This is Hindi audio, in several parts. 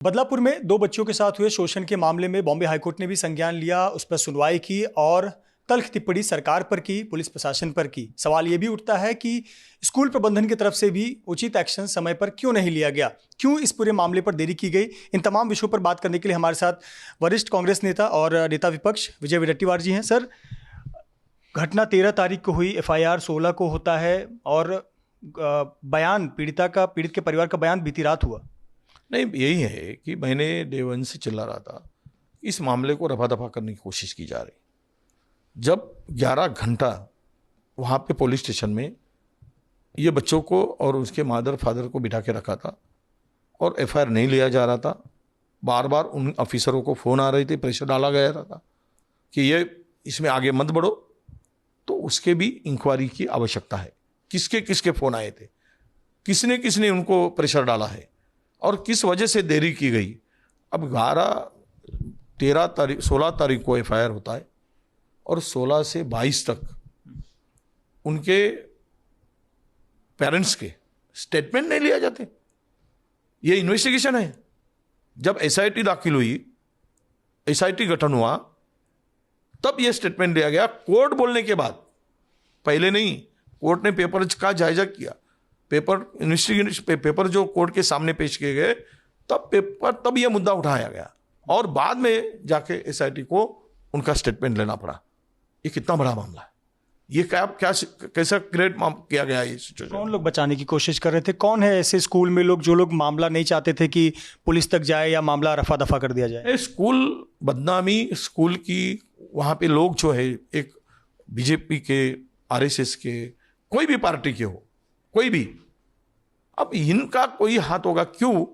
बदलापुर में दो बच्चियों के साथ हुए शोषण के मामले में बॉम्बे हाईकोर्ट ने भी संज्ञान लिया, उस पर सुनवाई की और तल्ख टिप्पणी सरकार पर की, पुलिस प्रशासन पर की। सवाल ये भी उठता है कि स्कूल प्रबंधन की तरफ से भी उचित एक्शन समय पर क्यों नहीं लिया गया, क्यों इस पूरे मामले पर देरी की गई। इन तमाम विषयों पर बात करने के लिए हमारे साथ वरिष्ठ कांग्रेस नेता और नेता विपक्ष विजय वडेट्टीवार जी हैं। सर, घटना 13 तारीख को हुई, FIR 16 को होता है और बयान पीड़ित के परिवार का बयान बीती रात हुआ। नहीं, यही है कि मैंने डे वन से चिल्ला रहा था, इस मामले को रफा दफा करने की कोशिश की जा रही। जब 11 घंटा वहाँ पे पुलिस स्टेशन में ये बच्चों को और उसके मादर फादर को बिठा के रखा था और FIR नहीं लिया जा रहा था, बार बार उन ऑफिसरों को फ़ोन आ रहे थे, प्रेशर डाला गया था कि ये इसमें आगे मत बढ़ो, तो उसके भी इंक्वायरी की आवश्यकता है। किसके किसके फ़ोन आए थे, किसने उनको प्रेशर डाला है और किस वजह से देरी की गई। अब 16 तारीख को FIR होता है और 16 से 22 तक उनके पेरेंट्स के स्टेटमेंट नहीं लिया जाते। ये इन्वेस्टिगेशन है। जब SIT दाखिल हुई, SIT गठन हुआ, तब ये स्टेटमेंट लिया गया कोर्ट बोलने के बाद, पहले नहीं। कोर्ट ने पेपर का जायजा किया, पेपर जो कोर्ट के सामने पेश किए गए, तब यह मुद्दा उठाया गया और बाद में जाके SIT को उनका स्टेटमेंट लेना पड़ा। ये कितना बड़ा मामला है, ये कैसा क्रिएट किया गया ये सिचुएशन। कौन लोग बचाने की कोशिश कर रहे थे? कौन है ऐसे स्कूल में लोग जो लोग मामला नहीं चाहते थे कि पुलिस तक जाए या मामला रफा दफा कर दिया जाए? स्कूल बदनामी, स्कूल की वहाँ पे लोग जो है, एक BJP के, RSS के, कोई भी पार्टी के हो, कोई भी, अब इनका कोई हाथ होगा क्यों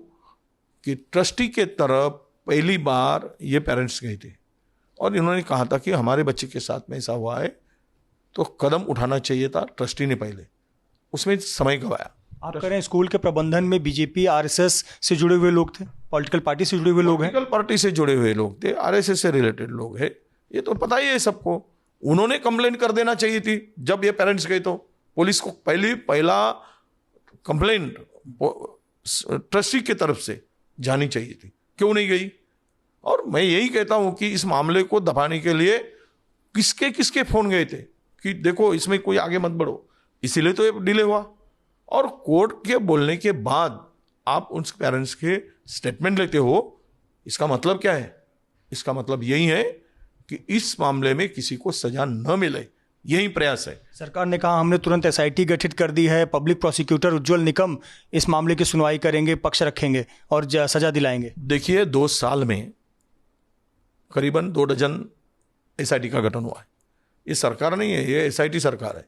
कि ट्रस्टी के तरफ पहली बार ये पेरेंट्स गए थे और इन्होंने कहा था कि हमारे बच्चे के साथ में ऐसा हुआ है तो कदम उठाना चाहिए था ट्रस्टी ने पहले, उसमें समय गवाया। आप कह रहे हैं स्कूल के प्रबंधन में BJP RSS से जुड़े हुए लोग थे, पॉलिटिकल पार्टी से जुड़े हुए लोग हैं? पॉलिटिकल पार्टी से जुड़े हुए लोग थे, RSS से रिलेटेड लोग हैं, ये तो पता ही है सबको। उन्होंने कंप्लेंट कर देना चाहिए थी जब ये पेरेंट्स गए तो पुलिस को पहला कंप्लेंट ट्रस्टी की तरफ से जानी चाहिए थी, क्यों नहीं गई। और मैं यही कहता हूं कि इस मामले को दबाने के लिए किसके किसके फोन गए थे कि देखो इसमें कोई आगे मत बढ़ो, इसीलिए तो ये डिले हुआ। और कोर्ट के बोलने के बाद आप उन पेरेंट्स के स्टेटमेंट लेते हो, इसका मतलब क्या है? इसका मतलब यही है कि इस मामले में किसी को सजा न मिले, यही प्रयास है। सरकार ने कहा हमने तुरंत SIT गठित कर दी है, पब्लिक प्रोसिक्यूटर उज्ज्वल निकम इस मामले की सुनवाई करेंगे, पक्ष रखेंगे और सजा दिलाएंगे। देखिए, 2 साल में करीबन 2 डजन SIT का गठन हुआ है। ये सरकार नहीं है, ये SIT सरकार है।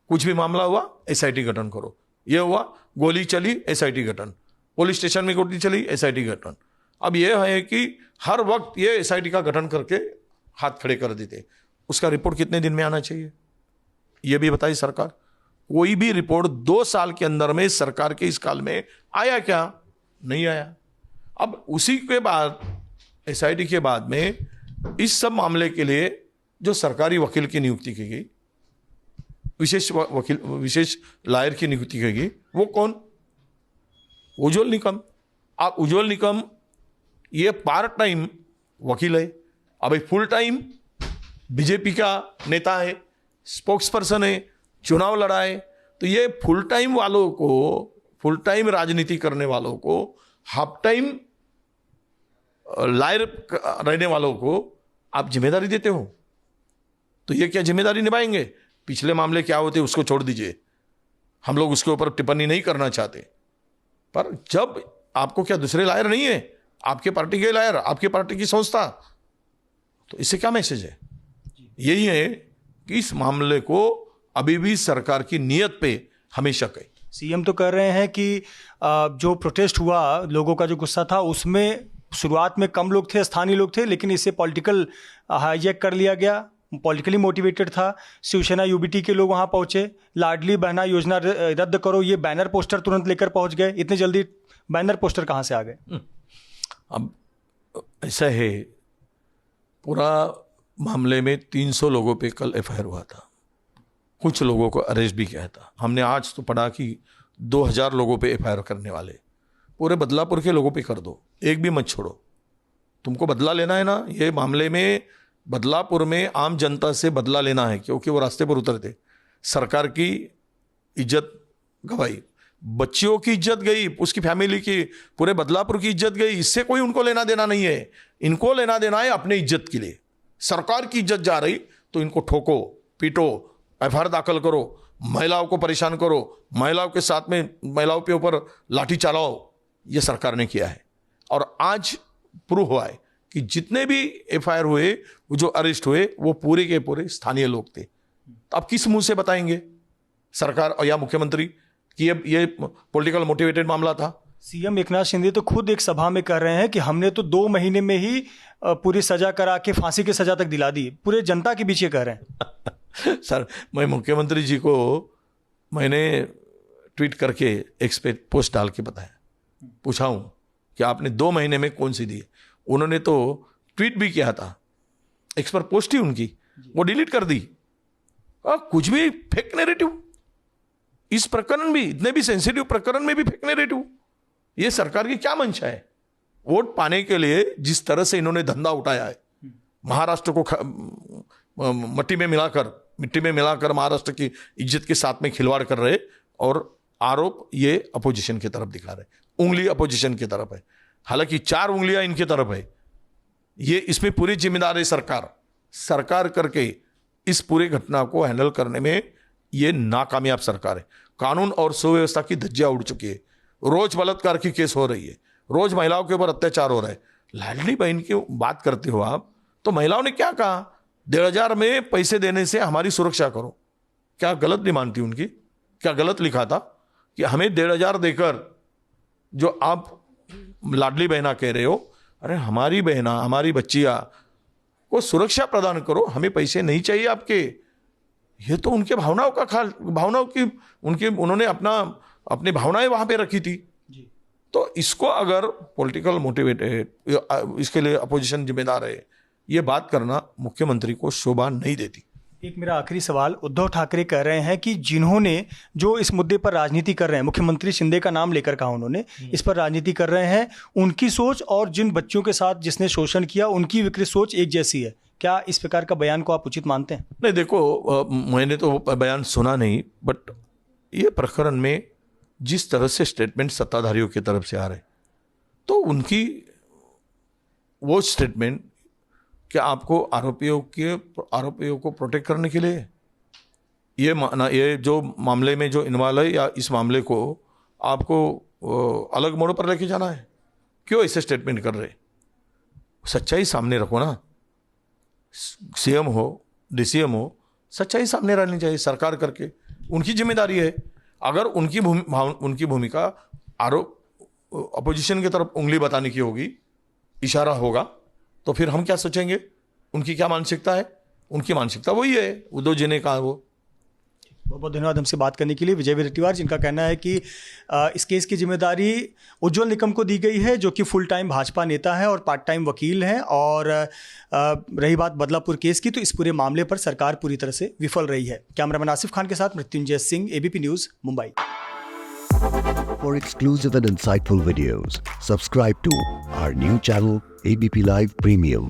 कुछ भी मामला हुआ SIT गठन करो, ये हुआ गोली चली SIT गठन, पुलिस स्टेशन में गोली चली SIT गठन। अब ये है कि हर वक्त ये SIT का गठन करके हाथ खड़े कर देते। उसका रिपोर्ट कितने दिन में आना चाहिए ये भी बताइए सरकार। कोई भी रिपोर्ट 2 साल के अंदर में सरकार के इस काल में आया क्या? नहीं आया। अब उसी के बाद SIT के बाद में इस सब मामले के लिए जो सरकारी वकील की नियुक्ति की गई, विशेष लायर की नियुक्ति की गई, वो कौन? उज्ज्वल निकम। आप उज्ज्वल निकम ये पार्ट टाइम वकील है, अब फुल टाइम BJP का नेता है, स्पोक्स पर्सन है, चुनाव लड़ा है। तो ये फुल टाइम वालों को, फुल टाइम राजनीति करने वालों को, हाफ टाइम लायर रहने वालों को आप जिम्मेदारी देते हो, तो ये क्या जिम्मेदारी निभाएंगे? पिछले मामले क्या होते उसको छोड़ दीजिए, हम लोग उसके ऊपर टिप्पणी नहीं करना चाहते। पर जब आपको क्या दूसरे लायर नहीं है, आपके पार्टी के लायर, आपके पार्टी की संस्था, तो इससे क्या मैसेज है? यही है कि इस मामले को अभी भी सरकार की नीयत पे हमें शक है। CM तो कह रहे हैं कि जो प्रोटेस्ट हुआ, लोगों का जो गुस्सा था, उसमें शुरुआत में कम लोग थे, स्थानीय लोग थे, लेकिन इसे पॉलिटिकल हाईजैक कर लिया गया, पॉलिटिकली मोटिवेटेड था। शिवसेना UBT के लोग वहाँ पहुँचे, लाडली बहना योजना रद्द करो, ये बैनर पोस्टर तुरंत लेकर पहुँच गए। इतने जल्दी बैनर पोस्टर कहाँ से आ गए? अब ऐसा है, पूरा मामले में 300 लोगों पे कल FIR हुआ था, कुछ लोगों को अरेस्ट भी किया था। हमने आज तो पढ़ा कि 2000 लोगों पे FIR करने वाले, पूरे बदलापुर के लोगों पे कर दो, एक भी मत छोड़ो। तुमको बदला लेना है ना, ये मामले में बदलापुर में आम जनता से बदला लेना है, क्योंकि वो रास्ते पर उतरे थे, सरकार की इज्जत गवाई, बच्चियों की इज्जत गई, उसकी फैमिली की, पूरे बदलापुर की इज्जत गई। इससे कोई उनको लेना देना नहीं है, इनको लेना देना है अपने इज्जत के लिए। सरकार की इज्जत जा रही तो इनको ठोको, पीटो, एफआईआर दाखिल करो, महिलाओं को परेशान करो, महिलाओं के साथ में महिलाओं के ऊपर लाठी चलाओ। ये सरकार ने किया है और आज प्रूव हुआ है कि जितने भी एफआईआर हुए, जो अरेस्ट हुए, वो पूरे के पूरे स्थानीय लोग थे। तो अब किस मुंह से बताएंगे सरकार या मुख्यमंत्री कि ये पॉलिटिकल मोटिवेटेड मामला था? सीएम एकनाथ शिंदे तो खुद एक सभा में कर रहे हैं कि हमने तो 2 महीने में ही पूरी सजा करा के फांसी की सजा तक दिला दी। पूरे जनता के बीच ये कह रहे हैं। सर, मैं मुख्यमंत्री जी को मैंने ट्वीट करके एक्स पे पोस्ट डाल के बताया, पूछा हूं कि आपने 2 महीने में कौन सी दी? उन्होंने तो ट्वीट भी किया था, एक्स पर पोस्ट ही उनकी वो डिलीट कर दी। कुछ भी फेक नैरेटिव, इस प्रकरण भी, इतने भी सेंसिटिव प्रकरण में भी फेक नैरेटिव। ये सरकार की क्या मंशा है? वोट पाने के लिए जिस तरह से इन्होंने धंधा उठाया है, महाराष्ट्र को मिट्टी में मिलाकर महाराष्ट्र की इज्जत के साथ में खिलवाड़ कर रहे, और आरोप ये अपोजिशन की तरफ दिखा रहे, उंगली अपोजिशन की तरफ है, हालांकि 4 उंगलियां इनकी तरफ है। ये इसमें पूरी जिम्मेदार है सरकार करके इस पूरी घटना को हैंडल करने में ये नाकामयाब सरकार है। कानून और सुव्यवस्था की धज्जियां उड़ चुकी है, रोज बलात्कार की केस हो रही है, रोज महिलाओं के ऊपर अत्याचार हो रहा है। लाडली बहन की बात करते हो आप, तो महिलाओं ने क्या कहा? 1,500 में पैसे देने से हमारी सुरक्षा करो। क्या गलत डिमांड थी उनकी? क्या गलत लिखा था कि हमें 1,500 देकर जो आप लाडली बहना कह रहे हो? अरे हमारी बहना, हमारी बच्चियां को सुरक्षा प्रदान करो, हमें पैसे नहीं चाहिए आपके। ये तो उनके भावनाओं की उन्होंने अपनी भावनाएं वहां पे रखी थी जी। तो इसको अगर पॉलिटिकल मोटिवेटेड, इसके लिए अपोजिशन जिम्मेदार है, ये बात करना मुख्यमंत्री को शोभा नहीं देती। एक मेरा आखिरी सवाल, उद्धव ठाकरे कह रहे हैं कि जिन्होंने जो इस मुद्दे पर राजनीति कर रहे हैं, मुख्यमंत्री शिंदे का नाम लेकर कहा उन्होंने, इस पर राजनीति कर रहे हैं, उनकी सोच और जिन बच्चों के साथ जिसने शोषण किया उनकी विकृत सोच एक जैसी है। क्या इस प्रकार का बयान को आप उचित मानते हैं? नहीं, देखो, मैंने तो बयान सुना नहीं, बट ये प्रकरण में जिस तरह से स्टेटमेंट सत्ताधारियों की तरफ से आ रहे, तो उनकी वो स्टेटमेंट क्या आपको आरोपियों को प्रोटेक्ट करने के लिए ये जो मामले में जो इन्वॉल्व है, या इस मामले को आपको अलग मोड़ पर लेके जाना है? क्यों ऐसे स्टेटमेंट कर रहे? सच्चाई सामने रखो ना। सीएम हो, डीसीएम हो, सच्चाई सामने रहनी चाहिए सरकार करके, उनकी जिम्मेदारी है। अगर उनकी भूमिका आरोप अपोजिशन की तरफ उंगली बताने की होगी, इशारा होगा, तो फिर हम क्या सोचेंगे? उनकी क्या मानसिकता है? उनकी मानसिकता वही है, उद्धव जी ने कहा वो। बहुत बहुत धन्यवाद हमसे बात करने के लिए विजय विरटिवार, जिनका कहना है कि इस केस की जिम्मेदारी उज्ज्वल निकम को दी गई है, जो कि फुल टाइम भाजपा नेता है और पार्ट टाइम वकील हैं। और रही बात बदलापुर केस की, तो इस पूरे मामले पर सरकार पूरी तरह से विफल रही है। कैमरामैन आसिफ खान के साथ Mrityunjay Singh, ABP news, Mumbai. For exclusive and insightful videos, subscribe to our new channel ABP Live Premium.